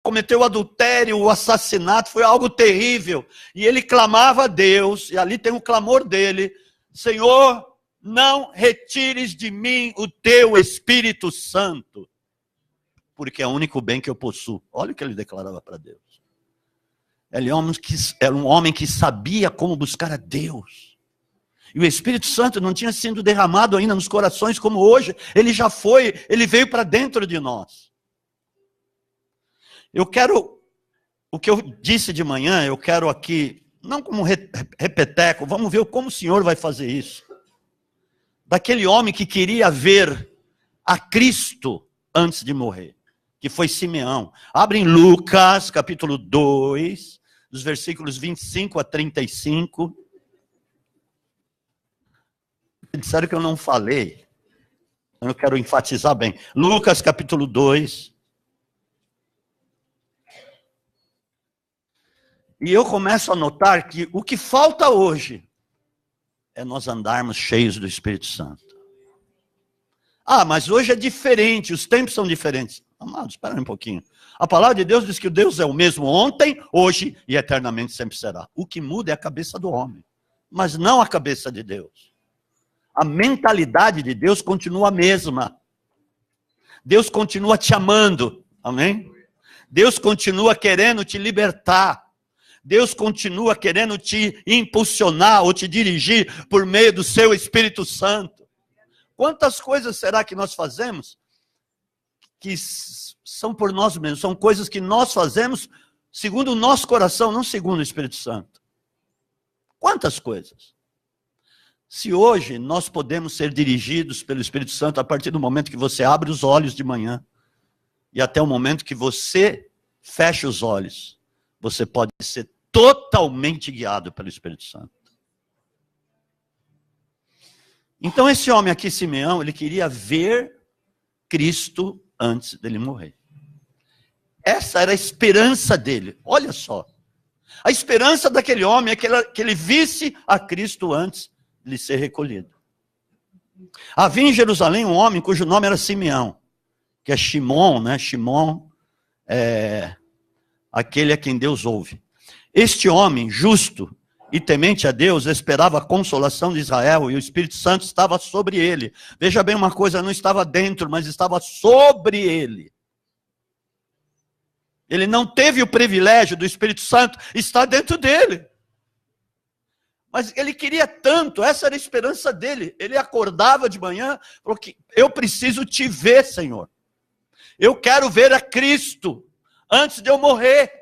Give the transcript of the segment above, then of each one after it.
cometeu o adultério, o assassinato, foi algo terrível. E ele clamava a Deus, e ali tem o clamor dele: Senhor, não retires de mim o teu Espírito Santo, porque é o único bem que eu possuo. Olha o que ele declarava para Deus. Ele era um homem que sabia como buscar a Deus. E o Espírito Santo não tinha sido derramado ainda nos corações como hoje. Ele já foi, ele veio para dentro de nós. Eu quero, o que eu disse de manhã, eu quero aqui, não como repeteco, vamos ver como o Senhor vai fazer isso. Daquele homem que queria ver a Cristo antes de morrer, que foi Simeão. Abre em Lucas, capítulo 2, dos versículos 25 a 35. Disseram que eu não falei, eu quero enfatizar bem. Lucas, capítulo 2. E eu começo a notar que o que falta hoje é nós andarmos cheios do Espírito Santo. Ah, mas hoje é diferente, os tempos são diferentes. Amados, espera um pouquinho. A palavra de Deus diz que Deus é o mesmo ontem, hoje e eternamente sempre será. O que muda é a cabeça do homem, mas não a cabeça de Deus. A mentalidade de Deus continua a mesma. Deus continua te amando, amém? Deus continua querendo te libertar. Deus continua querendo te impulsionar ou te dirigir por meio do seu Espírito Santo. Quantas coisas será que nós fazemos que são por nós mesmos? São coisas que nós fazemos segundo o nosso coração, não segundo o Espírito Santo. Quantas coisas? Se hoje nós podemos ser dirigidos pelo Espírito Santo a partir do momento que você abre os olhos de manhã e até o momento que você fecha os olhos, você pode ser totalmente guiado pelo Espírito Santo. Então esse homem aqui, Simeão, ele queria ver Cristo antes dele morrer. Essa era a esperança dele. Olha só. A esperança daquele homem é que ele visse a Cristo antes de ser recolhido. Havia em Jerusalém um homem cujo nome era Simeão, que é Shimon, né? Shimon é aquele a quem Deus ouve. Este homem, justo e temente a Deus, esperava a consolação de Israel e o Espírito Santo estava sobre ele. Veja bem uma coisa, não estava dentro, mas estava sobre ele. Ele não teve o privilégio do Espírito Santo estar dentro dele. Mas ele queria tanto, essa era a esperança dele. Ele acordava de manhã, falou que eu preciso te ver, Senhor. Eu quero ver a Cristo antes de eu morrer.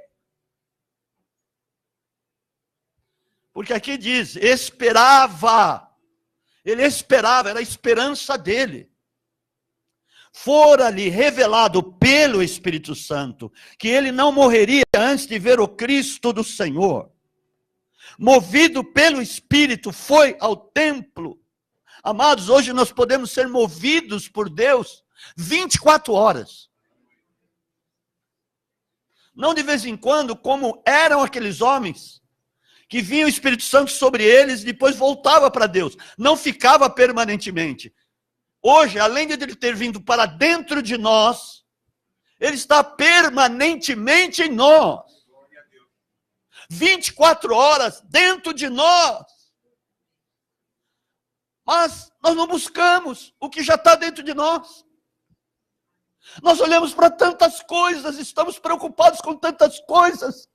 Porque aqui diz, esperava. Ele esperava, era a esperança dele. Fora-lhe revelado pelo Espírito Santo que ele não morreria antes de ver o Cristo do Senhor. Movido pelo Espírito, foi ao templo. Amados, hoje nós podemos ser movidos por Deus 24 horas. Não de vez em quando, como eram aqueles homens, que vinha o Espírito Santo sobre eles e depois voltava para Deus. Não ficava permanentemente. Hoje, além de ele ter vindo para dentro de nós, ele está permanentemente em nós. 24 horas dentro de nós. Mas nós não buscamos o que já está dentro de nós. Nós olhamos para tantas coisas, estamos preocupados com tantas coisas,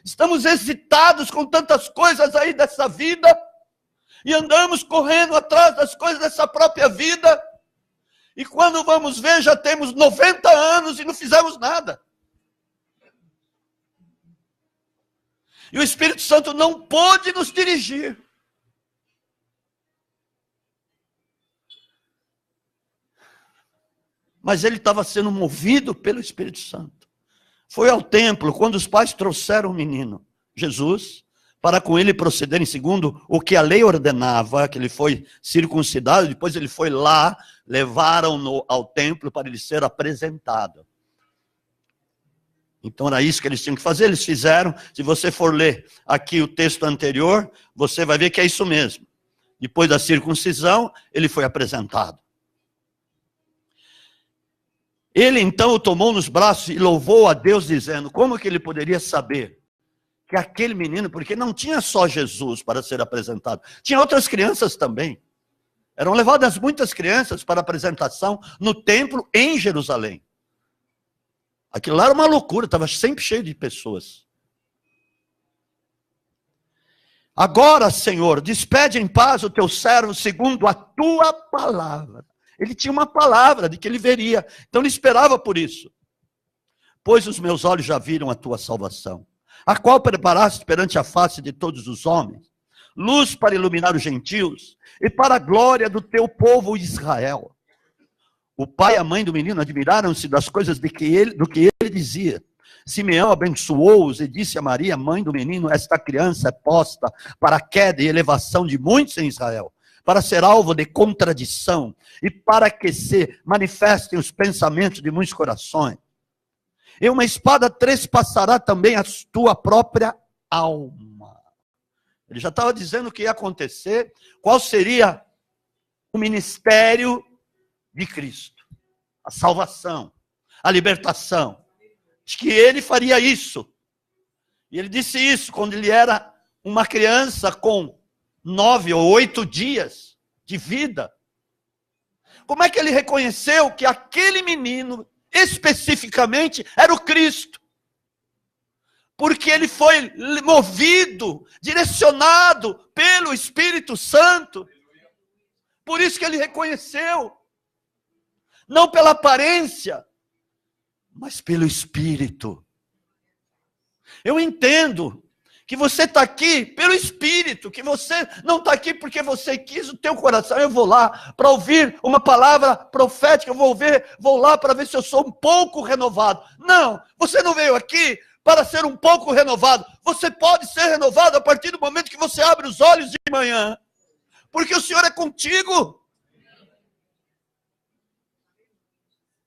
estamos excitados com tantas coisas aí dessa vida, e andamos correndo atrás das coisas dessa própria vida, e quando vamos ver, já temos 90 anos e não fizemos nada. E o Espírito Santo não pôde nos dirigir. Mas ele estava sendo movido pelo Espírito Santo. Foi ao templo, quando os pais trouxeram o menino, Jesus, para com ele procederem segundo o que a lei ordenava, que ele foi circuncidado, depois ele foi lá, levaram-no ao templo para ele ser apresentado. Então era isso que eles tinham que fazer, eles fizeram. Se você for ler aqui o texto anterior, você vai ver que é isso mesmo. Depois da circuncisão, ele foi apresentado. Ele então o tomou nos braços e louvou a Deus, dizendo: como que ele poderia saber que aquele menino, porque não tinha só Jesus para ser apresentado, tinha outras crianças também. Eram levadas muitas crianças para apresentação no templo em Jerusalém. Aquilo lá era uma loucura, estava sempre cheio de pessoas. Agora, Senhor, despede em paz o teu servo segundo a tua palavra. Ele tinha uma palavra de que ele veria, então ele esperava por isso. Pois os meus olhos já viram a tua salvação, a qual preparaste perante a face de todos os homens, luz para iluminar os gentios e para a glória do teu povo Israel. O pai e a mãe do menino admiraram-se das coisas do que ele dizia. Simeão abençoou-os e disse a Maria, mãe do menino: esta criança é posta para a queda e elevação de muitos em Israel, para ser alvo de contradição e para que se manifestem os pensamentos de muitos corações. E uma espada trespassará também a tua própria alma. Ele já estava dizendo o que ia acontecer, qual seria o ministério de Cristo, a salvação, a libertação. Diz que ele faria isso. E ele disse isso quando ele era uma criança com 9 ou 8 dias de vida. Como é que ele reconheceu que aquele menino, especificamente, era o Cristo? Porque ele foi movido, direcionado pelo Espírito Santo. Por isso que ele reconheceu. Não pela aparência, mas pelo Espírito. Eu entendo que você está aqui pelo Espírito, que você não está aqui porque você quis o teu coração. Eu vou lá para ouvir uma palavra profética, eu vou lá para ver se eu sou um pouco renovado. Não, você não veio aqui para ser um pouco renovado. Você pode ser renovado a partir do momento que você abre os olhos de manhã, porque o Senhor é contigo.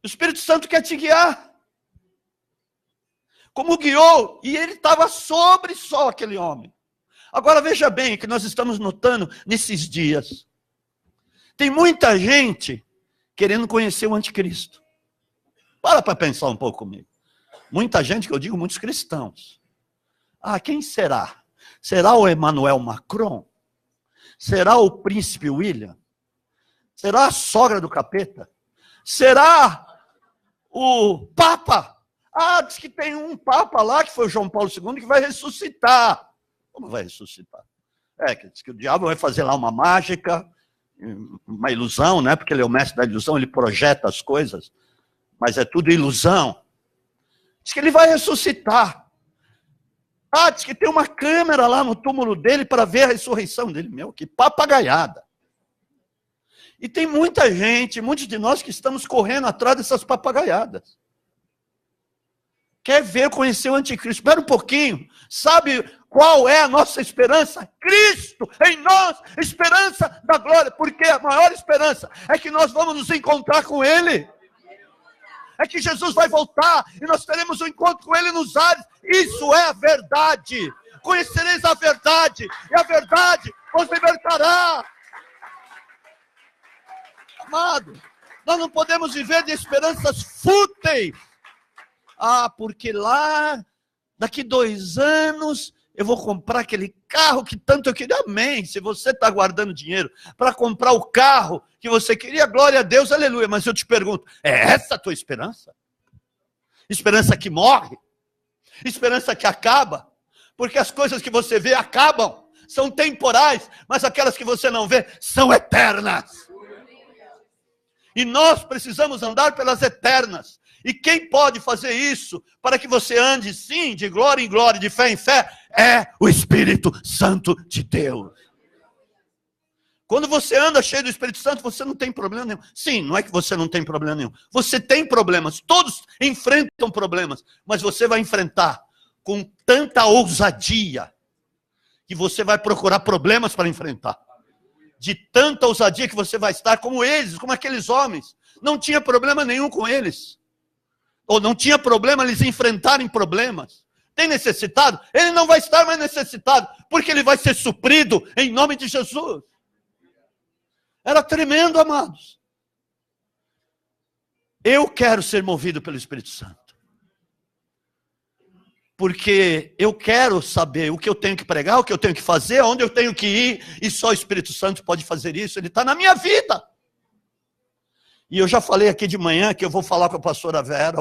O Espírito Santo quer te guiar. Como guiou, e ele estava sobre só aquele homem. Agora veja bem o que nós estamos notando nesses dias. Tem muita gente querendo conhecer o anticristo. Para pensar um pouco comigo. Muita gente, que eu digo muitos cristãos. Ah, quem será? Será o Emmanuel Macron? Será o príncipe William? Será a sogra do capeta? Será o Papa? Ah, diz que tem um Papa lá, que foi o João Paulo II, que vai ressuscitar. Como vai ressuscitar? Diz que o diabo vai fazer lá uma mágica, uma ilusão, né? Porque ele é o mestre da ilusão, ele projeta as coisas, mas é tudo ilusão. Diz que ele vai ressuscitar. Ah, diz que tem uma câmera lá no túmulo dele para ver a ressurreição dele. Meu, que papagaiada. E tem muita gente, muitos de nós que estamos correndo atrás dessas papagaiadas. Quer ver, conhecer o anticristo. Espera um pouquinho. Sabe qual é a nossa esperança? Cristo em nós, esperança da glória. Porque a maior esperança é que nós vamos nos encontrar com Ele. É que Jesus vai voltar e nós teremos um encontro com Ele nos ares. Isso é a verdade. Conhecereis a verdade e a verdade vos libertará. Amado, nós não podemos viver de esperanças fúteis. Ah, porque lá, daqui 2 anos, eu vou comprar aquele carro que tanto eu queria. Amém. Se você está guardando dinheiro para comprar o carro que você queria, glória a Deus, aleluia. Mas eu te pergunto, é essa a tua esperança? Esperança que morre? Esperança que acaba? Porque as coisas que você vê acabam, são temporais, mas aquelas que você não vê são eternas. E nós precisamos andar pelas eternas. E quem pode fazer isso para que você ande, sim, de glória em glória, de fé em fé, é o Espírito Santo de Deus. Quando você anda cheio do Espírito Santo, você não tem problema nenhum. Sim, não é que você não tem problema nenhum. Você tem problemas, todos enfrentam problemas, mas você vai enfrentar com tanta ousadia que você vai procurar problemas para enfrentar. De tanta ousadia que você vai estar como eles, como aqueles homens. Não tinha problema nenhum com eles. Ou não tinha problema eles enfrentarem problemas. Tem necessitado? Ele não vai estar mais necessitado, porque ele vai ser suprido em nome de Jesus. Era tremendo, amados. Eu quero ser movido pelo Espírito Santo. Porque eu quero saber o que eu tenho que pregar, o que eu tenho que fazer, onde eu tenho que ir, e só o Espírito Santo pode fazer isso, ele está na minha vida. E eu já falei aqui de manhã que eu vou falar com a pastora Vera,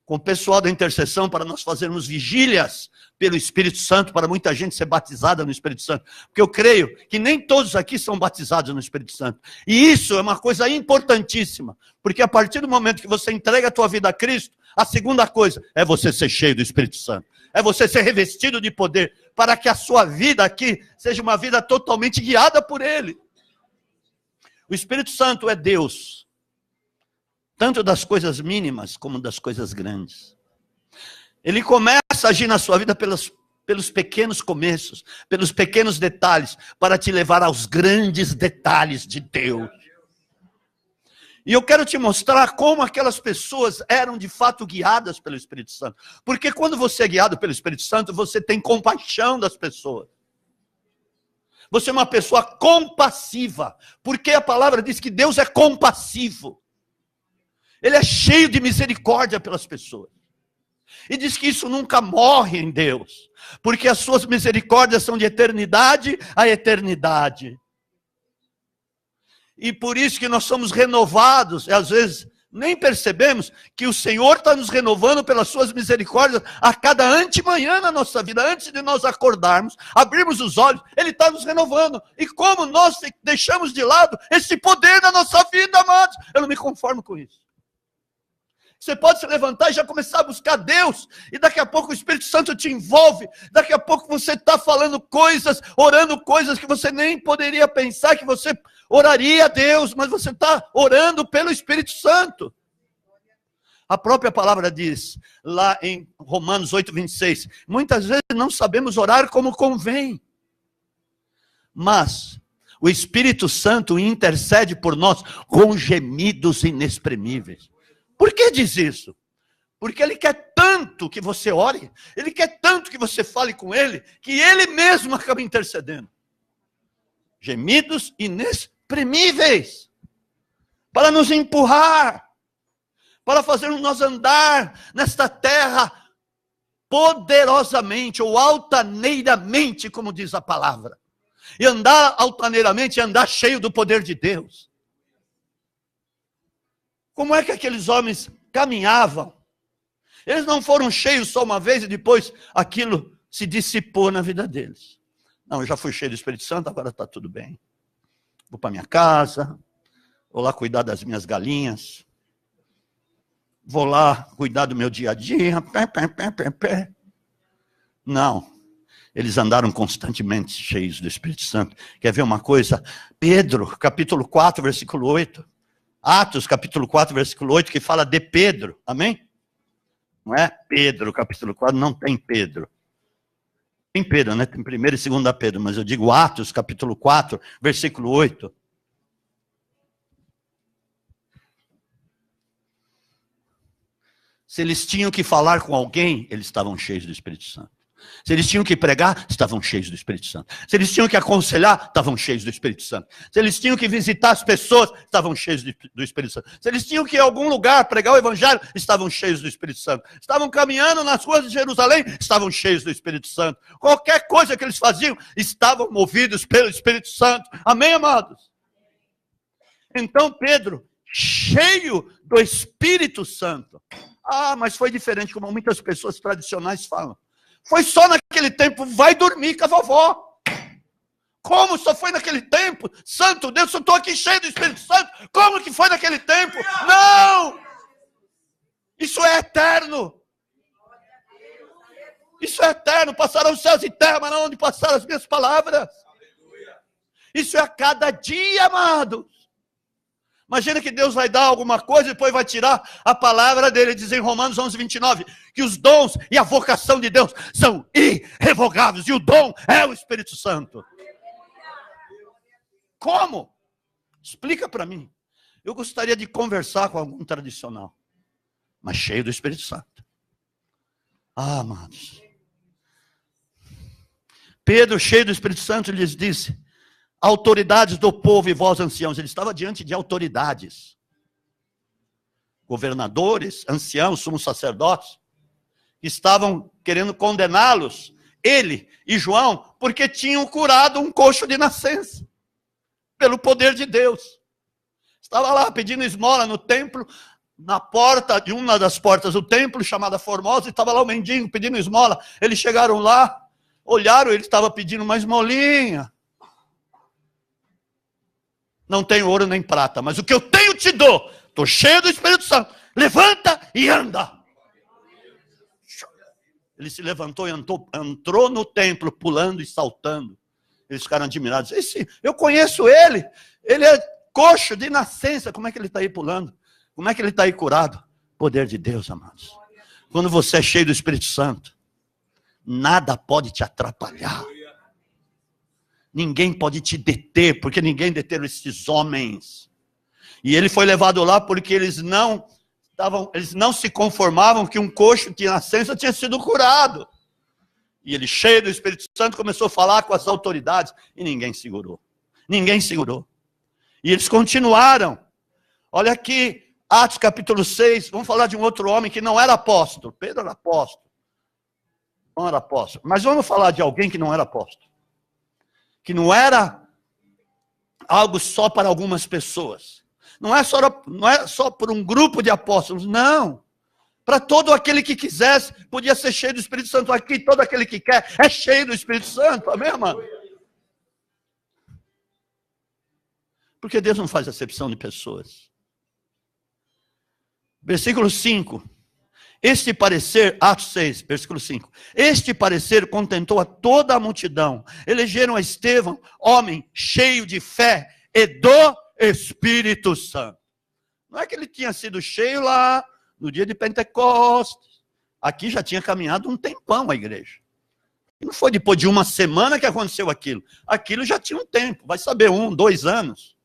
com o pessoal da intercessão, para nós fazermos vigílias pelo Espírito Santo, para muita gente ser batizada no Espírito Santo. Porque eu creio que nem todos aqui são batizados no Espírito Santo. E isso é uma coisa importantíssima, porque a partir do momento que você entrega a tua vida a Cristo, a segunda coisa é você ser cheio do Espírito Santo. É você ser revestido de poder, para que a sua vida aqui seja uma vida totalmente guiada por Ele. O Espírito Santo é Deus, tanto das coisas mínimas como das coisas grandes. Ele começa a agir na sua vida pelos pequenos começos, pelos pequenos detalhes, para te levar aos grandes detalhes de Deus. E eu quero te mostrar como aquelas pessoas eram de fato guiadas pelo Espírito Santo. Porque quando você é guiado pelo Espírito Santo, você tem compaixão das pessoas. Você é uma pessoa compassiva. Porque a palavra diz que Deus é compassivo. Ele é cheio de misericórdia pelas pessoas. E diz que isso nunca morre em Deus. Porque as suas misericórdias são de eternidade a eternidade. E por isso que nós somos renovados, e às vezes nem percebemos que o Senhor está nos renovando pelas suas misericórdias a cada antemanhã na nossa vida, antes de nós acordarmos, abrirmos os olhos, Ele está nos renovando. E como nós deixamos de lado esse poder na nossa vida, amados, eu não me conformo com isso. Você pode se levantar e já começar a buscar Deus, e daqui a pouco o Espírito Santo te envolve, daqui a pouco você está falando coisas, orando coisas que você nem poderia pensar que você oraria a Deus, mas você está orando pelo Espírito Santo. A própria palavra diz, lá em Romanos 8:26, muitas vezes não sabemos orar como convém, mas o Espírito Santo intercede por nós com gemidos inexprimíveis. Por que diz isso? Porque Ele quer tanto que você ore, Ele quer tanto que você fale com Ele, que Ele mesmo acaba intercedendo. Gemidos inexprimíveis, para nos empurrar, para fazermos nós andar nesta terra poderosamente ou altaneiramente, como diz a palavra. E andar altaneiramente é andar cheio do poder de Deus. Como é que aqueles homens caminhavam? Eles não foram cheios só uma vez e depois aquilo se dissipou na vida deles. Não, eu já fui cheio do Espírito Santo, agora está tudo bem. Vou para minha casa, vou lá cuidar das minhas galinhas, vou lá cuidar do meu dia a dia. Não, eles andaram constantemente cheios do Espírito Santo. Quer ver uma coisa? Pedro, capítulo 4, versículo 8. Atos, capítulo 4, versículo 8, que fala de Pedro, amém? Não é Pedro, capítulo 4, não tem Pedro. Tem Pedro, né? Tem 1º e 2 Pedro, mas eu digo Atos, capítulo 4, versículo 8. Se eles tinham que falar com alguém, eles estavam cheios do Espírito Santo. Se eles tinham que pregar, estavam cheios do Espírito Santo. Se eles tinham que aconselhar, estavam cheios do Espírito Santo. Se eles tinham que visitar as pessoas, estavam cheios do Espírito Santo. Se eles tinham que ir a algum lugar pregar o Evangelho, estavam cheios do Espírito Santo. Estavam caminhando nas ruas de Jerusalém, estavam cheios do Espírito Santo. Qualquer coisa que eles faziam, estavam movidos pelo Espírito Santo. Amém, amados? Então Pedro, cheio do Espírito Santo. Ah, mas foi diferente, como muitas pessoas tradicionais falam. Foi só naquele tempo, vai dormir com a vovó. Como só foi naquele tempo? Santo Deus, eu estou aqui cheio do Espírito Santo. Como que foi naquele tempo? Não! Isso é eterno. Isso é eterno. Passarão os céus e terra, mas não onde passaram as minhas palavras. Isso é a cada dia, amado. Imagina que Deus vai dar alguma coisa e depois vai tirar a palavra dele. Diz em Romanos 11:29, que os dons e a vocação de Deus são irrevogáveis. E o dom é o Espírito Santo. Como? Explica para mim. Eu gostaria de conversar com algum tradicional, mas cheio do Espírito Santo. Ah, amados. Pedro, cheio do Espírito Santo, lhes disse: autoridades do povo e vós anciãos. Ele estava diante de autoridades. governadores, anciãos, sumos sacerdotes, que estavam querendo condená-los, ele e João, porque tinham curado um coxo de nascença, pelo poder de Deus. Estava lá pedindo esmola no templo, na porta de uma das portas do templo, chamada Formosa, e estava lá o mendigo pedindo esmola. Eles chegaram lá, olharam, ele estava pedindo uma esmolinha. Não tenho ouro nem prata, mas o que eu tenho te dou. Estou cheio do Espírito Santo. Levanta e anda. Ele se levantou e entrou no templo, pulando e saltando. Eles ficaram admirados. Eu conheço ele. Ele é coxo de nascença. Como é que ele está aí pulando? Como é que ele está aí curado? Poder de Deus, amados. Quando você é cheio do Espírito Santo, nada pode te atrapalhar. Ninguém pode te deter, porque ninguém deteram esses homens. E ele foi levado lá porque eles não se conformavam que um coxo de nascença tinha sido curado. E ele, cheio do Espírito Santo, começou a falar com as autoridades e ninguém segurou. Ninguém segurou. E eles continuaram. Olha aqui, Atos capítulo 6, vamos falar de um outro homem que não era apóstolo. Pedro era apóstolo. Não era apóstolo. Mas vamos falar de alguém que não era apóstolo. Que não era algo só para algumas pessoas. Não é só por um grupo de apóstolos, não. Para todo aquele que quisesse, podia ser cheio do Espírito Santo. Aqui, todo aquele que quer é cheio do Espírito Santo, amém, mano? Porque Deus não faz acepção de pessoas. Versículo 5. Este parecer, Atos 6, versículo 5. Este parecer contentou a toda a multidão. Elegeram a Estevão, homem cheio de fé e do Espírito Santo. Não é que ele tinha sido cheio lá no dia de Pentecostes. Aqui já tinha caminhado um tempão a igreja. E não foi depois de uma semana que aconteceu aquilo. Aquilo já tinha um tempo, vai saber, 1, 2 anos.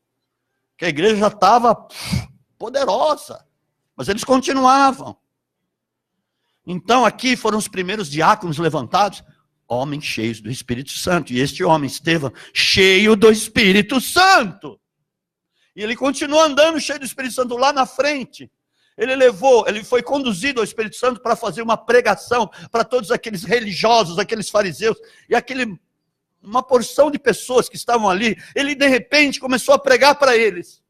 Que a igreja já estava poderosa. Mas eles continuavam. Então aqui foram os primeiros diáconos levantados, homens cheios do Espírito Santo. E este homem, Estevão, cheio do Espírito Santo. E ele continuou andando cheio do Espírito Santo lá na frente. Ele foi conduzido ao Espírito Santo para fazer uma pregação para todos aqueles religiosos, aqueles fariseus, e uma porção de pessoas que estavam ali. Ele de repente começou a pregar para eles.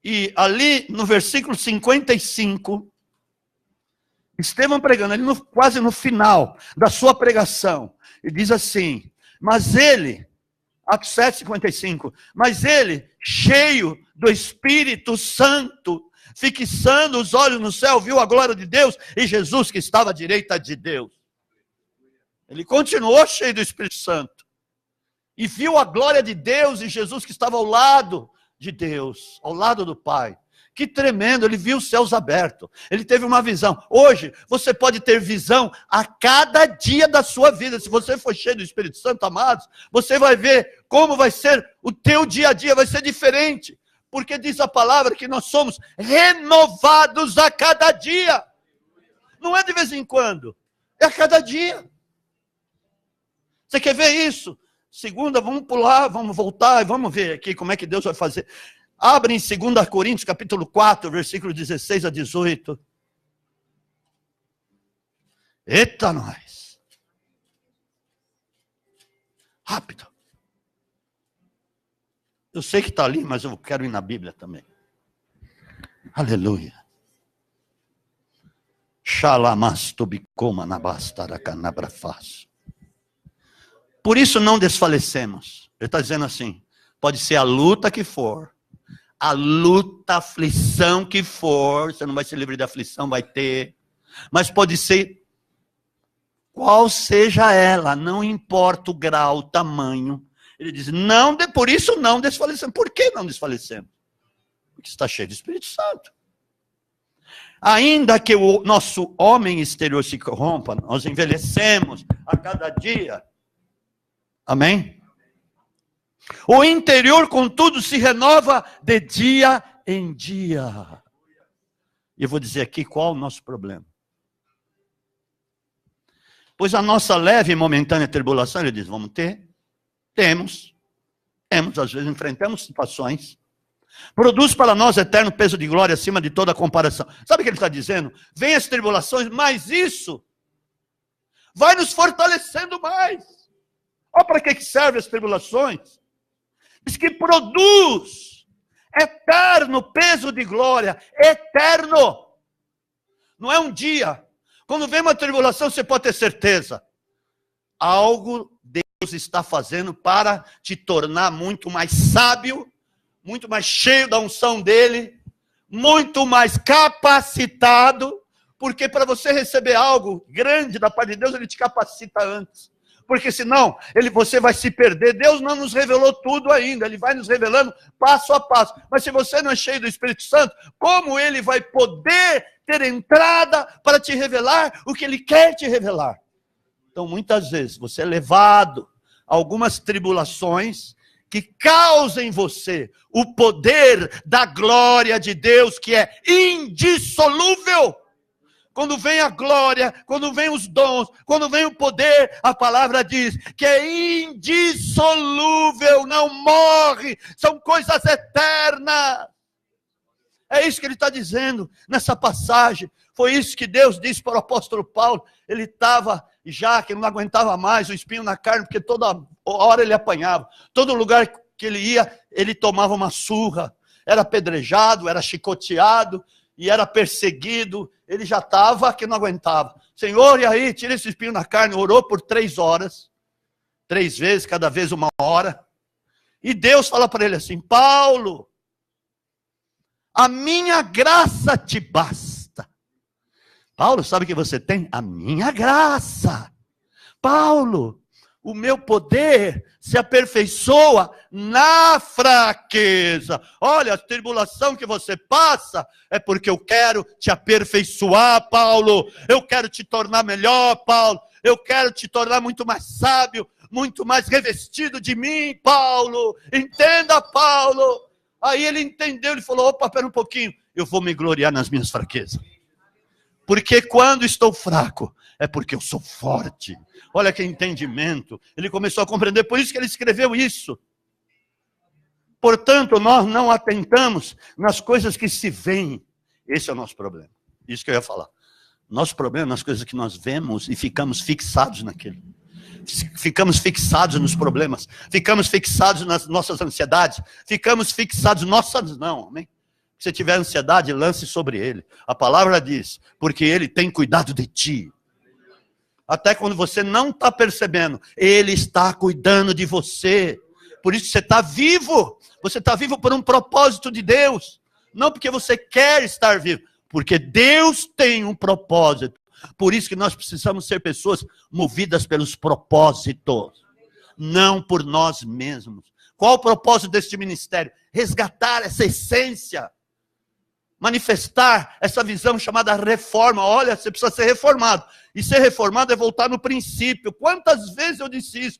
E ali no versículo 55, Estevão pregando, ali quase no final da sua pregação, ele diz assim, mas ele, Atos 7,55, mas ele, cheio do Espírito Santo, fixando os olhos no céu, viu a glória de Deus e Jesus que estava à direita de Deus. Ele continuou cheio do Espírito Santo e viu a glória de Deus e Jesus que estava ao lado de Deus, ao lado do Pai. Que tremendo, ele viu os céus abertos, ele teve uma visão. Hoje, você pode ter visão a cada dia da sua vida. Se você for cheio do Espírito Santo, amados, você vai ver como vai ser o teu dia a dia, vai ser diferente. Porque diz a palavra que nós somos renovados a cada dia. Não é de vez em quando, é a cada dia. Você quer ver isso? Segunda, vamos pular, vamos voltar e vamos ver aqui como é que Deus vai fazer. Abre em 2 Coríntios, capítulo 4, versículo 16 a 18. Eita, nós. Rápido. Eu sei que está ali, mas eu quero ir na Bíblia também. Aleluia. Shalamastubicoma nabastaracanabra-fácil. Por isso não desfalecemos. Ele está dizendo assim, pode ser a luta que for, a luta, a aflição que for, você não vai ser livre da aflição, vai ter, mas pode ser qual seja ela, não importa o grau, o tamanho. Ele diz, por isso não desfalecemos. Por que não desfalecemos? Porque está cheio de Espírito Santo. Ainda que o nosso homem exterior se corrompa, nós envelhecemos a cada dia. Amém? O interior, contudo, se renova de dia em dia. E eu vou dizer aqui qual o nosso problema. Pois a nossa leve e momentânea tribulação, ele diz, vamos ter? Temos, às vezes enfrentamos situações, Produz para nós eterno peso de glória acima de toda comparação. Sabe o que ele está dizendo? Vem as tribulações, mas isso vai nos fortalecendo mais. Olha para que servem as tribulações. Diz que produz eterno peso de glória, eterno. Não é um dia. Quando vem uma tribulação, você pode ter certeza. Algo Deus está fazendo para te tornar muito mais sábio, muito mais cheio da unção dele, muito mais capacitado, porque para você receber algo grande da parte de Deus, ele te capacita antes. Porque senão, você vai se perder. Deus não nos revelou tudo ainda, ele vai nos revelando passo a passo. Mas se você não é cheio do Espírito Santo, como ele vai poder ter entrada para te revelar o que ele quer te revelar? Então, muitas vezes, você é levado a algumas tribulações que causam em você o poder da glória de Deus, que é indissolúvel. Quando vem a glória, quando vem os dons, quando vem o poder, a palavra diz que é indissolúvel, não morre, são coisas eternas. É isso que ele está dizendo nessa passagem. Foi isso que Deus disse para o apóstolo Paulo. Ele estava já que não aguentava mais o espinho na carne, porque toda hora ele apanhava. Todo lugar que ele ia, ele tomava uma surra. Era apedrejado, era chicoteado e era perseguido. Ele já estava que não aguentava. Senhor, e aí? Tira esse espinho na carne. Orou por 3 horas. 3 vezes, cada vez 1 hora. E Deus fala para ele assim: Paulo, a minha graça te basta. Paulo, sabe o que você tem? A minha graça. Paulo, o meu poder se aperfeiçoa na fraqueza. Olha, a tribulação que você passa é porque eu quero te aperfeiçoar, Paulo. Eu quero te tornar melhor, Paulo. Eu quero te tornar muito mais sábio, muito mais revestido de mim, Paulo. Entenda, Paulo. Aí ele entendeu, ele falou: opa, pera um pouquinho. Eu vou me gloriar nas minhas fraquezas. Porque quando estou fraco, é porque eu sou forte. Olha que entendimento. Ele começou a compreender, por isso que ele escreveu isso. Portanto, nós não atentamos nas coisas que se veem. Esse é o nosso problema. Isso que eu ia falar. Nosso problema é nas coisas que nós vemos e ficamos fixados naquilo. Ficamos fixados nos problemas. Ficamos fixados nas nossas ansiedades. Ficamos fixados, não, amém? Se tiver ansiedade, lance sobre ele. A palavra diz, porque ele tem cuidado de ti. Até quando você não está percebendo, ele está cuidando de você. Por isso você está vivo. Você está vivo por um propósito de Deus. Não porque você quer estar vivo, porque Deus tem um propósito. Por isso que nós precisamos ser pessoas movidas pelos propósitos, não por nós mesmos. Qual o propósito deste ministério? Resgatar essa essência. Manifestar essa visão chamada reforma. Olha, você precisa ser reformado. E ser reformado é voltar no princípio. Quantas vezes eu disse isso?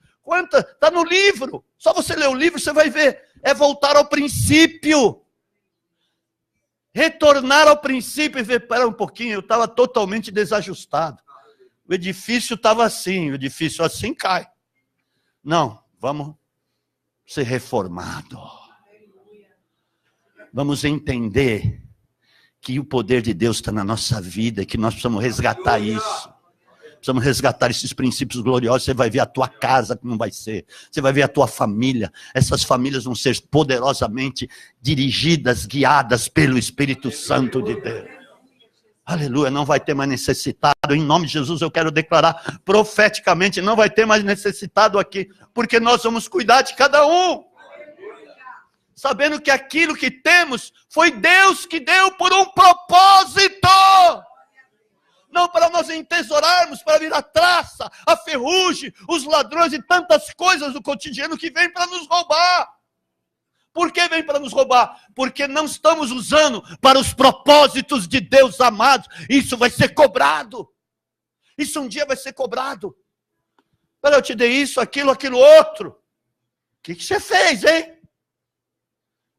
Está no livro. Só você ler o livro, você vai ver. É voltar ao princípio. Retornar ao princípio e ver, espera um pouquinho, eu estava totalmente desajustado. O edifício estava assim, o edifício assim cai. Não, vamos ser reformados. Vamos entender que o poder de Deus está na nossa vida, que nós precisamos resgatar isso. Precisamos resgatar esses princípios gloriosos. Você vai ver a tua casa como vai ser. Você vai ver a tua família. Essas famílias vão ser poderosamente dirigidas, guiadas pelo Espírito Santo de Deus. Aleluia, não vai ter mais necessitado. Em nome de Jesus eu quero declarar profeticamente, não vai ter mais necessitado aqui. Porque nós vamos cuidar de cada um. Sabendo que aquilo que temos foi Deus que deu por um propósito. Não para nós entesourarmos, para vir a traça, a ferrugem, os ladrões e tantas coisas do cotidiano que vêm para nos roubar. Por que vem para nos roubar? Porque não estamos usando para os propósitos de Deus amados. Isso vai ser cobrado. Isso um dia vai ser cobrado. Para eu te dei isso, aquilo outro. O que você fez, hein?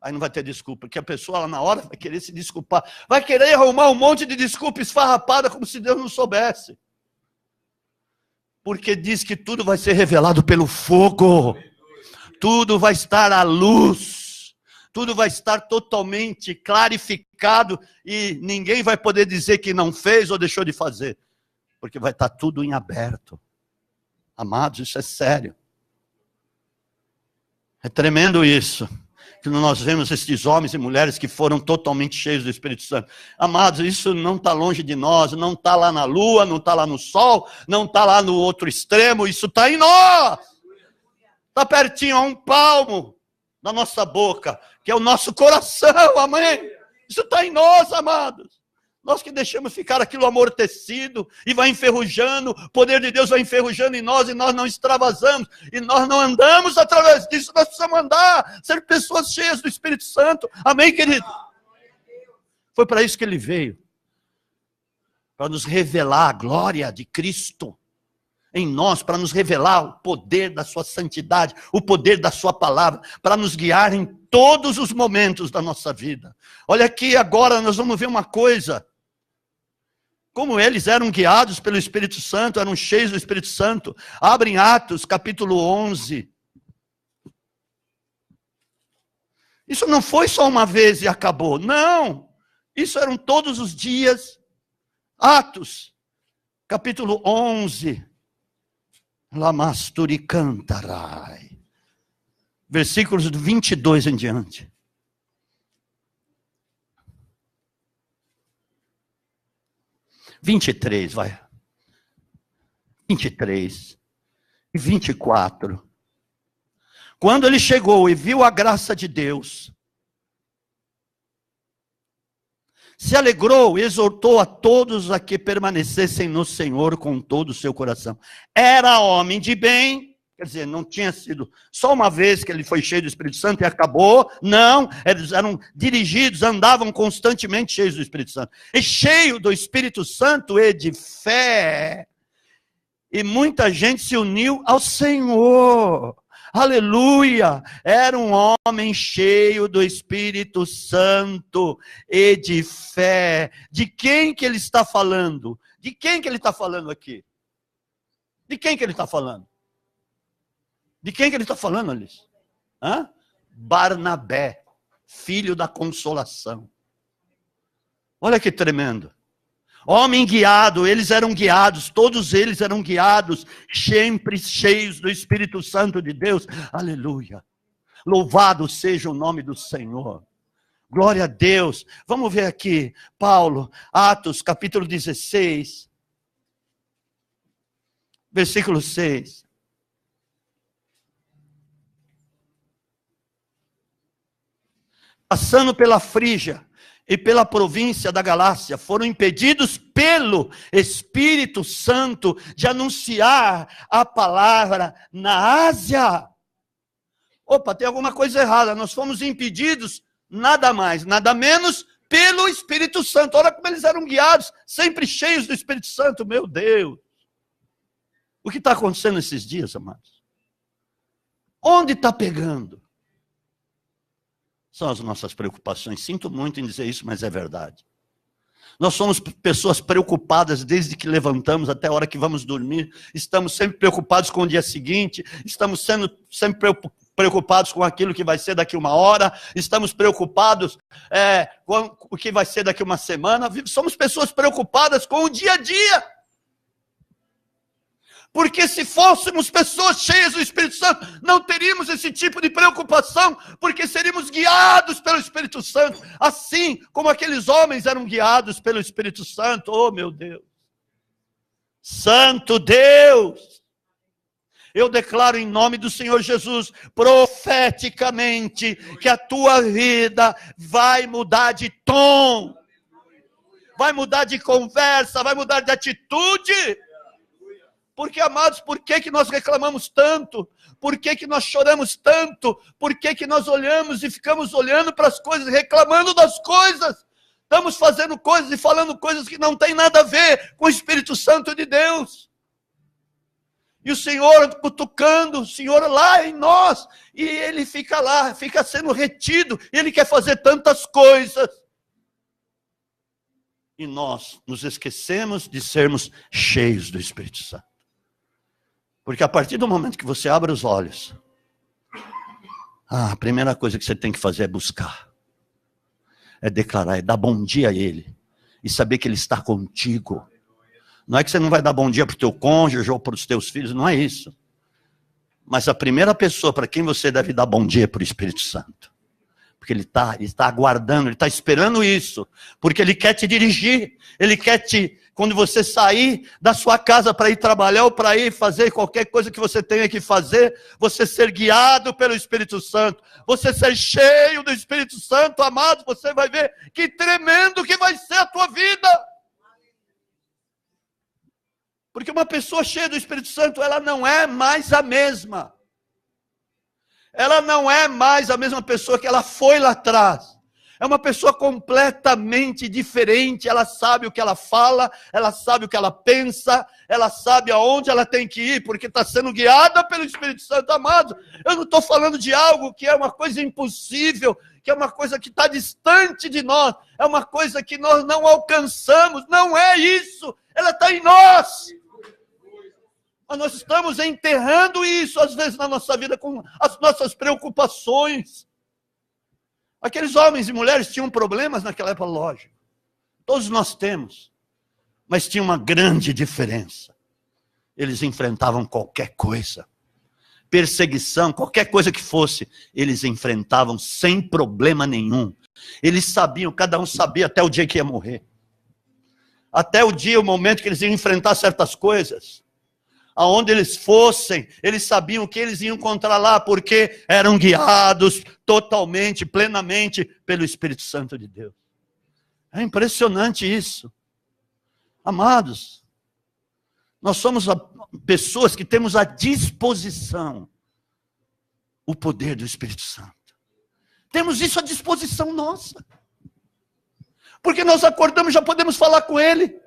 Aí não vai ter desculpa, porque a pessoa lá na hora vai querer se desculpar. Vai querer arrumar um monte de desculpa esfarrapada, como se Deus não soubesse. Porque diz que tudo vai ser revelado pelo fogo. Tudo vai estar à luz. tudo vai estar totalmente clarificado e ninguém vai poder dizer que não fez ou deixou de fazer, porque vai estar tudo em aberto. Amados, isso é sério. É tremendo isso, que nós vemos esses homens e mulheres que foram totalmente cheios do Espírito Santo. Amados, isso não está longe de nós, não está lá na lua, não está lá no sol, não está lá no outro extremo, isso está em nós. Está pertinho, a um palmo da nossa boca, que é o nosso coração, amém? Isso está em nós, amados. Nós que deixamos ficar aquilo amortecido e vai enferrujando, o poder de Deus vai enferrujando em nós e nós não extravasamos, e nós não andamos através disso, nós precisamos andar, ser pessoas cheias do Espírito Santo, amém, querido? Foi para isso que ele veio, para nos revelar a glória de Cristo em nós, para nos revelar o poder da sua santidade, o poder da sua palavra, para nos guiar em todos os momentos da nossa vida. Olha aqui, agora nós vamos ver uma coisa. Como eles eram guiados pelo Espírito Santo, eram cheios do Espírito Santo. Abre em Atos, capítulo 11. Isso não foi só uma vez e acabou. Não. Isso eram todos os dias. Atos, capítulo 11. Lamasturicantarai. Versículos 22 em diante. 23, vai. 23 e 24. Quando ele chegou e viu a graça de Deus, se alegrou e exortou a todos a que permanecessem no Senhor com todo o seu coração. Era homem de bem. Quer dizer, não tinha sido só uma vez que ele foi cheio do Espírito Santo e acabou. Não, eles eram dirigidos, andavam constantemente cheios do Espírito Santo. E cheio do Espírito Santo e de fé. E muita gente se uniu ao Senhor. Aleluia! Era um homem cheio do Espírito Santo e de fé. De quem que ele está falando? De quem que ele está falando aqui? De quem que ele está falando? De quem que ele está falando, Alice? Barnabé, filho da consolação. Olha que tremendo. Homem guiado, eles eram guiados, todos eles eram guiados, sempre cheios do Espírito Santo de Deus. Aleluia. Louvado seja o nome do Senhor. Glória a Deus. Vamos ver aqui, Paulo, Atos, capítulo 16, versículo 6. Passando pela Frígia e pela província da Galácia, foram impedidos pelo Espírito Santo de anunciar a palavra na Ásia. Opa, tem alguma coisa errada. Nós fomos impedidos, nada mais, nada menos, pelo Espírito Santo. Olha como eles eram guiados, sempre cheios do Espírito Santo. Meu Deus. O que está acontecendo esses dias, amados? Onde está pegando? São as nossas preocupações. Sinto muito em dizer isso, mas é verdade. Nós somos pessoas preocupadas desde que levantamos até a hora que vamos dormir. Estamos sempre preocupados com o dia seguinte. Estamos sendo sempre preocupados com aquilo que vai ser daqui uma hora. Estamos preocupados com o que vai ser daqui uma semana. Somos pessoas preocupadas com o dia a dia. Porque se fôssemos pessoas cheias do Espírito Santo, não teríamos esse tipo de preocupação, porque seríamos guiados pelo Espírito Santo, assim como aqueles homens eram guiados pelo Espírito Santo. Oh, meu Deus! Santo Deus! Eu declaro em nome do Senhor Jesus, profeticamente, que a tua vida vai mudar de tom, vai mudar de conversa, vai mudar de atitude. Porque, amados, por que nós reclamamos tanto? Por que nós choramos tanto? Por que nós olhamos e ficamos olhando para as coisas, reclamando das coisas? Estamos fazendo coisas e falando coisas que não tem nada a ver com o Espírito Santo de Deus. E o Senhor cutucando, o Senhor lá em nós, e Ele fica lá, fica sendo retido, Ele quer fazer tantas coisas. E nós nos esquecemos de sermos cheios do Espírito Santo. Porque a partir do momento que você abre os olhos, A primeira coisa que você tem que fazer é buscar. É declarar, é dar bom dia a Ele. E saber que Ele está contigo. Não é que você não vai dar bom dia para o teu cônjuge ou para os teus filhos, não é isso. Mas a primeira pessoa para quem você deve dar bom dia é para o Espírito Santo. Porque ele está aguardando, ele está esperando isso. Porque ele quer te dirigir. Ele quer quando você sair da sua casa para ir trabalhar ou para ir fazer qualquer coisa que você tenha que fazer, você ser guiado pelo Espírito Santo. Você ser cheio do Espírito Santo, amado, você vai ver que tremendo que vai ser a tua vida. Porque uma pessoa cheia do Espírito Santo, ela não é mais a mesma. Ela não é mais a mesma pessoa que ela foi lá atrás. É uma pessoa completamente diferente. Ela sabe o que ela fala, ela sabe o que ela pensa, ela sabe aonde ela tem que ir, porque está sendo guiada pelo Espírito Santo. Amado, eu não estou falando de algo que é uma coisa impossível, que é uma coisa que está distante de nós, é uma coisa que nós não alcançamos. Não é isso, ela está em nós. Mas nós estamos enterrando isso, às vezes, na nossa vida, com as nossas preocupações. Aqueles homens e mulheres tinham problemas naquela época, lógico. Todos nós temos. Mas tinha uma grande diferença. Eles enfrentavam qualquer coisa. Perseguição, qualquer coisa que fosse, eles enfrentavam sem problema nenhum. Eles sabiam, cada um sabia até o dia que ia morrer. Até o dia, o momento que eles iam enfrentar certas coisas. Aonde eles fossem, eles sabiam que eles iam encontrar lá, porque eram guiados totalmente, plenamente pelo Espírito Santo de Deus. É impressionante isso. Amados, nós somos pessoas que temos à disposição o poder do Espírito Santo. Temos isso à disposição nossa. Porque nós acordamos, já podemos falar com Ele.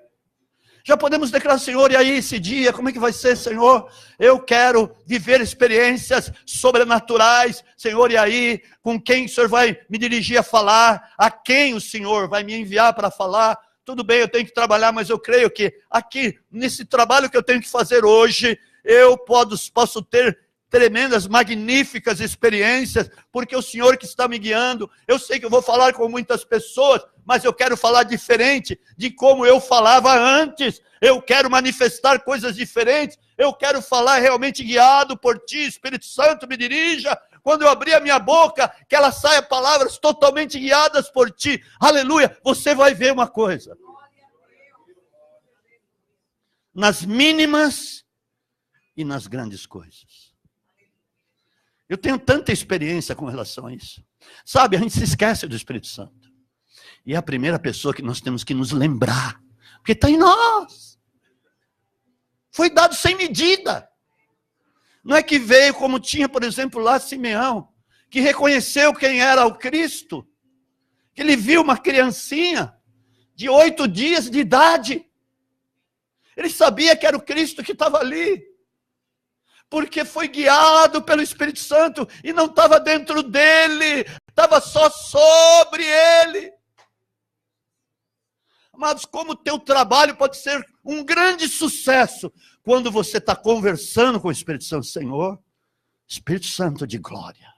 Já podemos declarar, Senhor, e aí esse dia, como é que vai ser, Senhor? Eu quero viver experiências sobrenaturais, Senhor, e aí, com quem o Senhor vai me dirigir a falar? A quem o Senhor vai me enviar para falar? Tudo bem, eu tenho que trabalhar, mas eu creio que aqui, nesse trabalho que eu tenho que fazer hoje, eu posso ter tremendas, magníficas experiências, porque o Senhor que está me guiando. Eu sei que eu vou falar com muitas pessoas, mas eu quero falar diferente de como eu falava antes. Eu quero manifestar coisas diferentes. Eu quero falar realmente guiado por Ti. Espírito Santo, me dirija. Quando eu abrir a minha boca, que ela saia palavras totalmente guiadas por Ti. Aleluia. Você vai ver uma coisa. Nas mínimas e nas grandes coisas. Eu tenho tanta experiência com relação a isso. Sabe, a gente se esquece do Espírito Santo. E é a primeira pessoa que nós temos que nos lembrar. Porque está em nós. Foi dado sem medida. Não é que veio como tinha, por exemplo, lá Simeão, que reconheceu quem era o Cristo. Que ele viu uma criancinha de 8 dias de idade. Ele sabia que era o Cristo que estava ali. Porque foi guiado pelo Espírito Santo e não estava dentro dele, estava só sobre ele. Amados, como o teu trabalho pode ser um grande sucesso quando você está conversando com o Espírito Santo. Senhor, Espírito Santo de glória,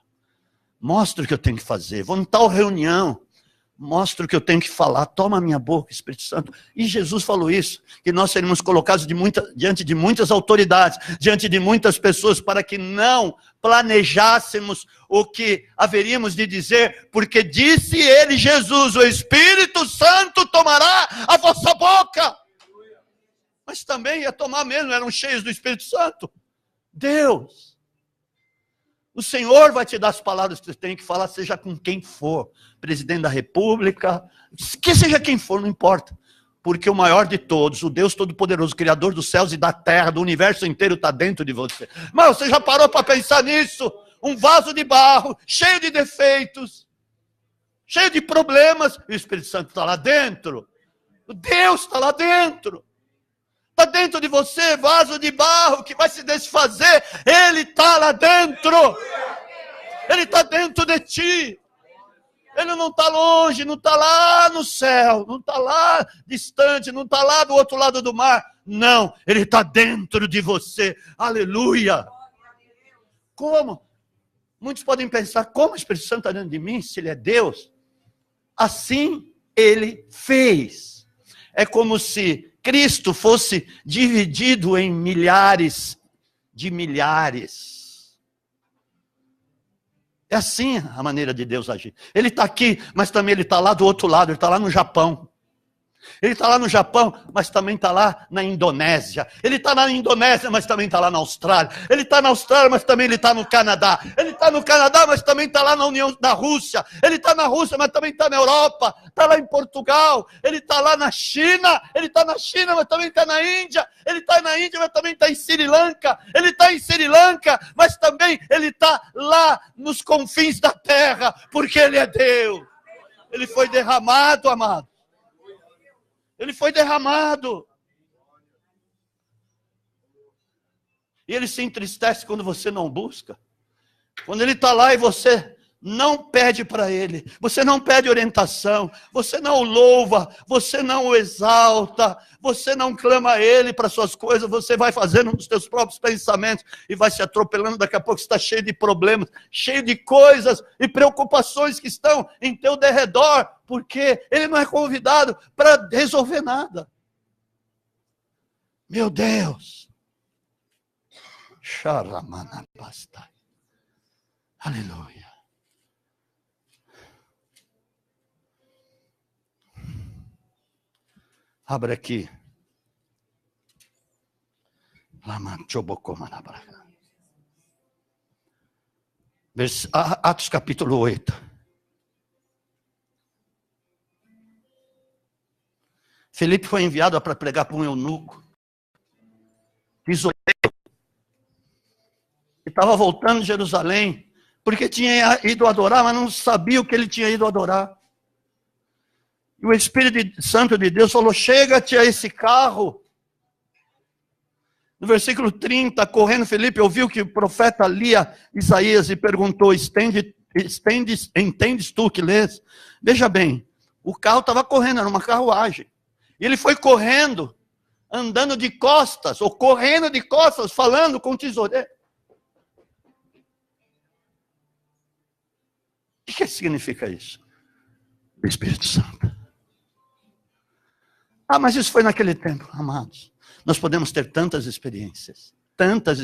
mostra o que eu tenho que fazer, vou em tal reunião, mostra o que eu tenho que falar, toma a minha boca, Espírito Santo. E Jesus falou isso, que nós seríamos colocados diante de muitas autoridades, diante de muitas pessoas, para que não planejássemos o que haveríamos de dizer, porque disse ele, Jesus, o Espírito Santo tomará a vossa boca. Mas também ia tomar mesmo, eram cheios do Espírito Santo. Deus, o Senhor vai te dar as palavras que você tem que falar, seja com quem for, presidente da República, que seja quem for, não importa. Porque o maior de todos, o Deus Todo-Poderoso, Criador dos céus e da terra, do universo inteiro, está dentro de você. Mas você já parou para pensar nisso? Um vaso de barro, cheio de defeitos, cheio de problemas, e o Espírito Santo está lá dentro. O Deus está lá dentro. Está dentro de você, vaso de barro que vai se desfazer. Ele está lá dentro. Ele está dentro de ti. Ele não está longe, não está lá no céu, não está lá distante, não está lá do outro lado do mar. Não, ele está dentro de você. Aleluia. Como? Muitos podem pensar, como o Espírito Santo está dentro de mim, se ele é Deus? Assim ele fez. É como se Cristo fosse dividido em milhares de milhares. É assim a maneira de Deus agir. Ele está aqui, mas também ele está lá do outro lado, ele está lá no Japão. Ele está lá no Japão, mas também está lá na Indonésia. Ele está na Indonésia, mas também está lá na Austrália. Ele está na Austrália, mas também ele está no Canadá. Ele está no Canadá, mas também está lá na Rússia. Ele está na Rússia, mas também está na Europa. Está lá em Portugal. Ele está lá na China. Ele está na China, mas também está na Índia. Ele está na Índia, mas também está em Sri Lanka. Ele está em Sri Lanka, mas também ele está lá nos confins da terra, porque ele é Deus. Ele foi derramado, amado. Ele foi derramado. E ele se entristece quando você não busca. Quando ele está lá e você não pede para ele. Você não pede orientação. Você não o louva. Você não o exalta. Você não clama a ele para suas coisas. Você vai fazendo os seus próprios pensamentos e vai se atropelando. Daqui a pouco você está cheio de problemas, cheio de coisas e preocupações que estão em teu derredor. Porque ele não é convidado para resolver nada. Meu Deus. Aleluia. Abre aqui. Atos capítulo 8. Felipe foi enviado para pregar para um eunuco. Pisoteio. Ele estava voltando de Jerusalém, porque tinha ido adorar, mas não sabia o que ele tinha ido adorar. E o Espírito Santo de Deus falou, chega-te a esse carro. No versículo 30, correndo Felipe, ouviu que o profeta lia Isaías e perguntou, entendes tu que lês? Veja bem, o carro estava correndo, era uma carruagem. E ele foi correndo, andando de costas, ou correndo de costas, falando com o tesoureiro. O que significa isso? O Espírito Santo. Ah, mas isso foi naquele tempo, amados. Nós podemos ter tantas experiências, tantas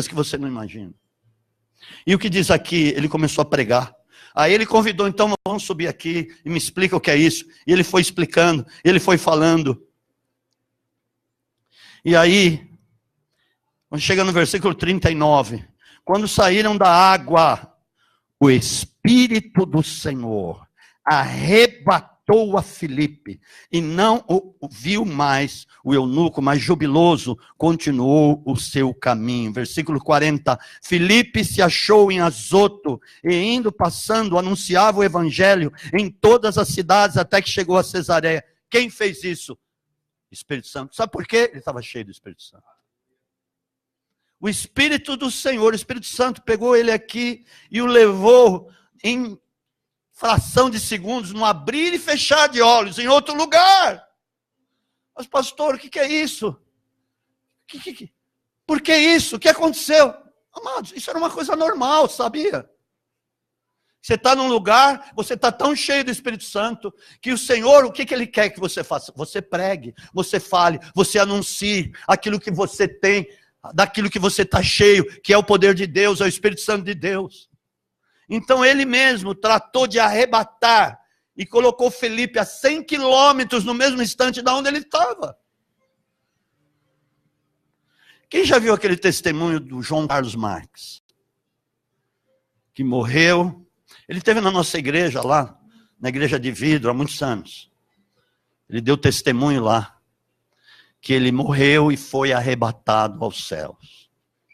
que você não imagina. E o que diz aqui, ele começou a pregar. Aí ele convidou, então, vamos subir aqui e me explica o que é isso. E ele foi explicando, ele foi falando. E aí, quando chega no versículo 39, quando saíram da água, o Espírito do Senhor arrebatou a Filipe, e não o viu mais o eunuco, mas jubiloso, continuou o seu caminho. Versículo 40, Filipe se achou em Azoto, e indo, passando, anunciava o evangelho em todas as cidades, até que chegou a Cesareia. Quem fez isso? Espírito Santo. Sabe por quê? Ele estava cheio do Espírito Santo. O Espírito do Senhor, o Espírito Santo pegou ele aqui e o levou em fração de segundos, no abrir e fechar de olhos, em outro lugar. Mas pastor, o que é isso? Por que isso? O que aconteceu? Amados, isso era uma coisa normal, sabia? Você está num lugar, você está tão cheio do Espírito Santo, que o Senhor, o que Ele quer que você faça? Você pregue, você fale, você anuncie aquilo que você tem, daquilo que você está cheio, que é o poder de Deus, é o Espírito Santo de Deus. Então ele mesmo tratou de arrebatar e colocou Felipe a 100 quilômetros no mesmo instante de onde ele estava. Quem já viu aquele testemunho do João Carlos Marques? Que morreu. Ele esteve na nossa igreja lá, na igreja de vidro, há muitos anos. Ele deu testemunho lá, que ele morreu e foi arrebatado aos céus.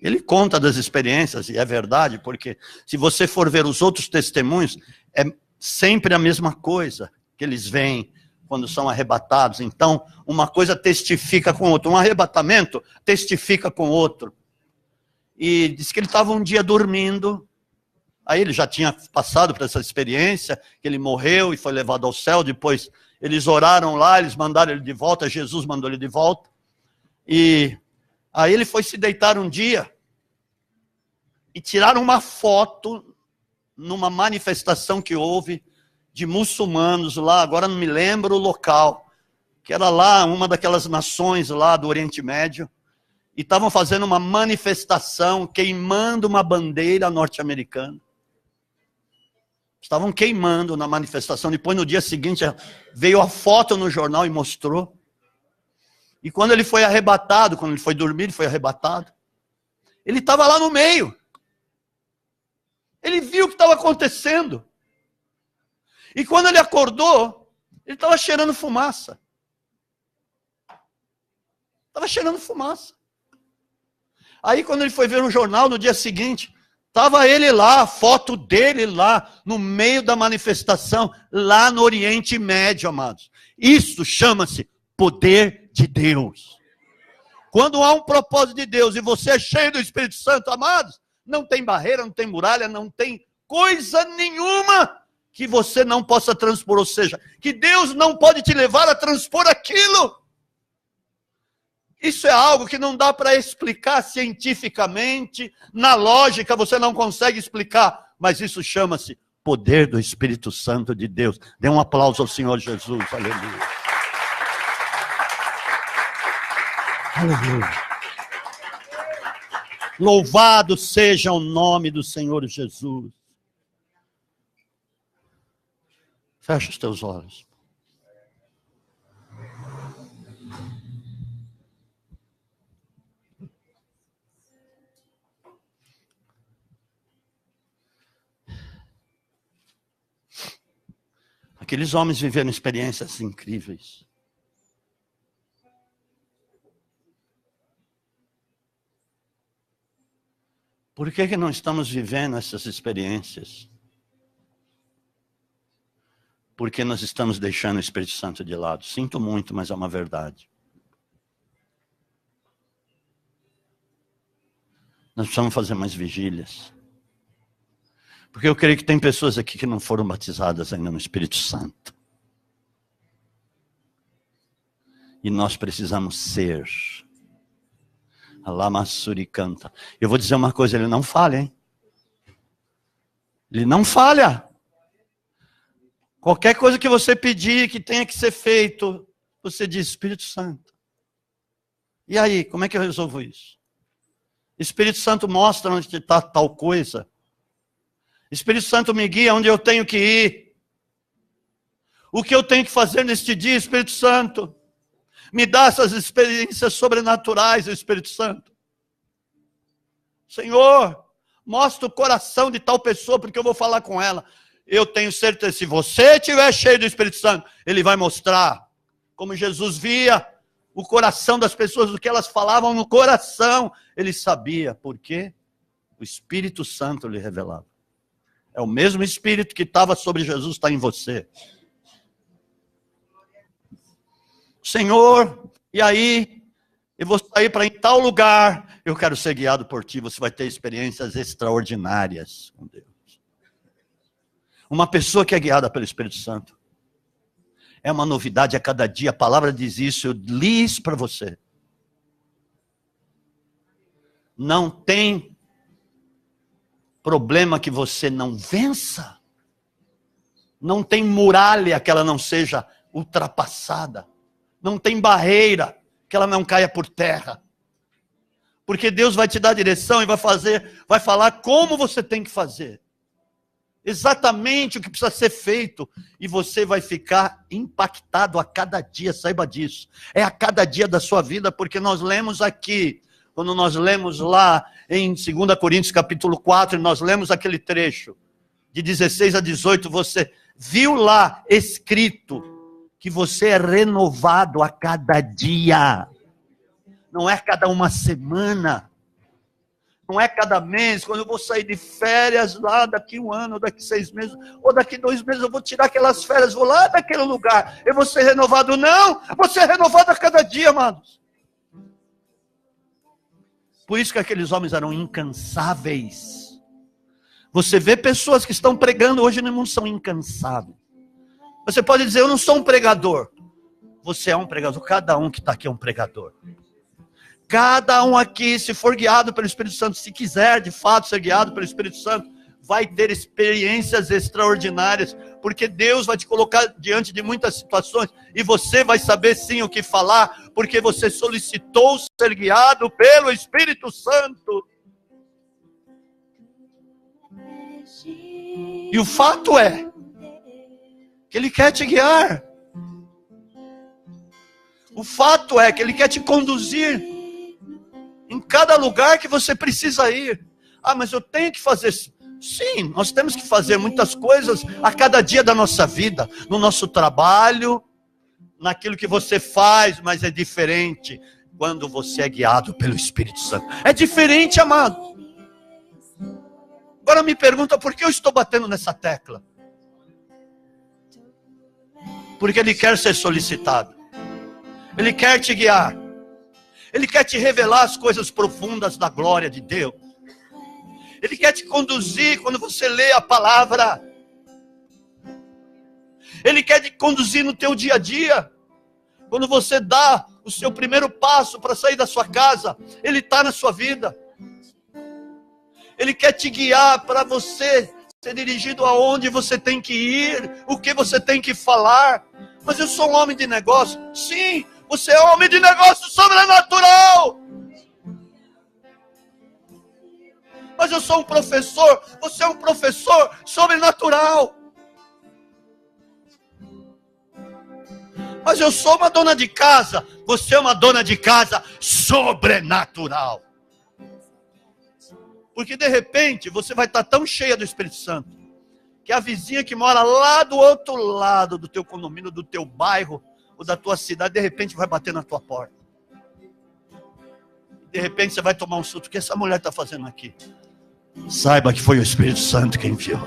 Ele conta das experiências, e é verdade, porque se você for ver os outros testemunhos, é sempre a mesma coisa que eles veem quando são arrebatados. Então, uma coisa testifica com outra, um arrebatamento testifica com outro. E diz que ele estava um dia dormindo, aí ele já tinha passado por essa experiência, que ele morreu e foi levado ao céu, depois eles oraram lá, eles mandaram ele de volta, Jesus mandou ele de volta, e aí ele foi se deitar um dia, e tiraram uma foto numa manifestação que houve de muçulmanos lá, agora não me lembro o local, que era lá, uma daquelas nações lá do Oriente Médio, e estavam fazendo uma manifestação, queimando uma bandeira norte-americana. Estavam queimando na manifestação, depois no dia seguinte veio a foto no jornal e mostrou. E quando ele foi arrebatado, quando ele foi dormir, ele foi arrebatado, ele estava lá no meio. Ele viu o que estava acontecendo. E quando ele acordou, ele estava cheirando fumaça. Estava cheirando fumaça. Aí quando ele foi ver no jornal, no dia seguinte, estava ele lá, a foto dele lá, no meio da manifestação, lá no Oriente Médio, amados. Isso chama-se poder de Deus. Quando há um propósito de Deus e você é cheio do Espírito Santo, amados, não tem barreira, não tem muralha, não tem coisa nenhuma que você não possa transpor, ou seja, que Deus não pode te levar a transpor aquilo. Isso é algo que não dá para explicar cientificamente, na lógica você não consegue explicar, mas isso chama-se poder do Espírito Santo de Deus. Dê um aplauso ao Senhor Jesus, aleluia. Aleluia. Louvado seja o nome do Senhor Jesus. Fecha os teus olhos. Aqueles homens viveram experiências incríveis. Por que não estamos vivendo essas experiências? Porque nós estamos deixando o Espírito Santo de lado. Sinto muito, mas é uma verdade. Nós precisamos fazer mais vigílias. Porque eu creio que tem pessoas aqui que não foram batizadas ainda no Espírito Santo. E nós precisamos ser. Alamassuri canta. Eu vou dizer uma coisa, ele não falha, hein? Ele não falha. Qualquer coisa que você pedir que tenha que ser feito, você diz, Espírito Santo. E aí, como é que eu resolvo isso? Espírito Santo mostra onde está tal coisa. Espírito Santo me guia onde eu tenho que ir. O que eu tenho que fazer neste dia, Espírito Santo? Me dá essas experiências sobrenaturais, Espírito Santo. Senhor, mostra o coração de tal pessoa, porque eu vou falar com ela. Eu tenho certeza, se você estiver cheio do Espírito Santo, ele vai mostrar como Jesus via o coração das pessoas, o que elas falavam no coração. Ele sabia, por quê? O Espírito Santo lhe revelava. É o mesmo Espírito que estava sobre Jesus, está em você. Senhor, e aí, eu vou sair para ir em tal lugar, eu quero ser guiado por ti, você vai ter experiências extraordinárias com Deus. Uma pessoa que é guiada pelo Espírito Santo, é uma novidade a cada dia, a palavra diz isso, eu li isso para você. Não tem problema que você não vença, não tem muralha que ela não seja ultrapassada, não tem barreira que ela não caia por terra, porque Deus vai te dar direção e vai falar como você tem que fazer, exatamente o que precisa ser feito, e você vai ficar impactado a cada dia, saiba disso, é a cada dia da sua vida, porque nós lemos aqui, quando nós lemos lá em 2 Coríntios capítulo 4, nós lemos aquele trecho, de 16 a 18, você viu lá escrito, que você é renovado a cada dia, não é cada uma semana, não é cada mês, quando eu vou sair de férias lá daqui 1 ano, ou daqui 6 meses, ou daqui 2 meses, eu vou tirar aquelas férias, vou lá naquele lugar, eu vou ser renovado. Não, você é renovado a cada dia, amados. Por isso que aqueles homens eram incansáveis. Você vê pessoas que estão pregando hoje no mundo, são incansáveis. Você pode dizer, eu não sou um pregador. Você é um pregador, cada um que está aqui é um pregador. Cada um aqui, se for guiado pelo Espírito Santo, se quiser de fato ser guiado pelo Espírito Santo, vai ter experiências extraordinárias, porque Deus vai te colocar diante de muitas situações, e você vai saber sim o que falar, porque você solicitou ser guiado pelo Espírito Santo. E o fato é que Ele quer te guiar. O fato é que Ele quer te conduzir em cada lugar que você precisa ir. Ah, mas eu tenho que fazer... Sim, nós temos que fazer muitas coisas a cada dia da nossa vida, no nosso trabalho, naquilo que você faz, mas é diferente quando você é guiado pelo Espírito Santo. É diferente, amado. Agora me pergunta por que eu estou batendo nessa tecla. Porque Ele quer ser solicitado. Ele quer te guiar. Ele quer te revelar as coisas profundas da glória de Deus. Ele quer te conduzir quando você lê a palavra. Ele quer te conduzir no teu dia a dia. Quando você dá o seu primeiro passo para sair da sua casa, Ele está na sua vida. Ele quer te guiar para você ser dirigido aonde você tem que ir, o que você tem que falar. Mas eu sou um homem de negócio. Sim, você é um homem de negócio sobrenatural. Mas eu sou um professor, você é um professor sobrenatural. Mas eu sou uma dona de casa, você é uma dona de casa sobrenatural. Porque de repente você vai estar tão cheia do Espírito Santo, que a vizinha que mora lá do outro lado do teu condomínio, do teu bairro, ou da tua cidade, de repente vai bater na tua porta. De repente você vai tomar um susto. O que essa mulher está fazendo aqui? Saiba que foi o Espírito Santo quem enviou.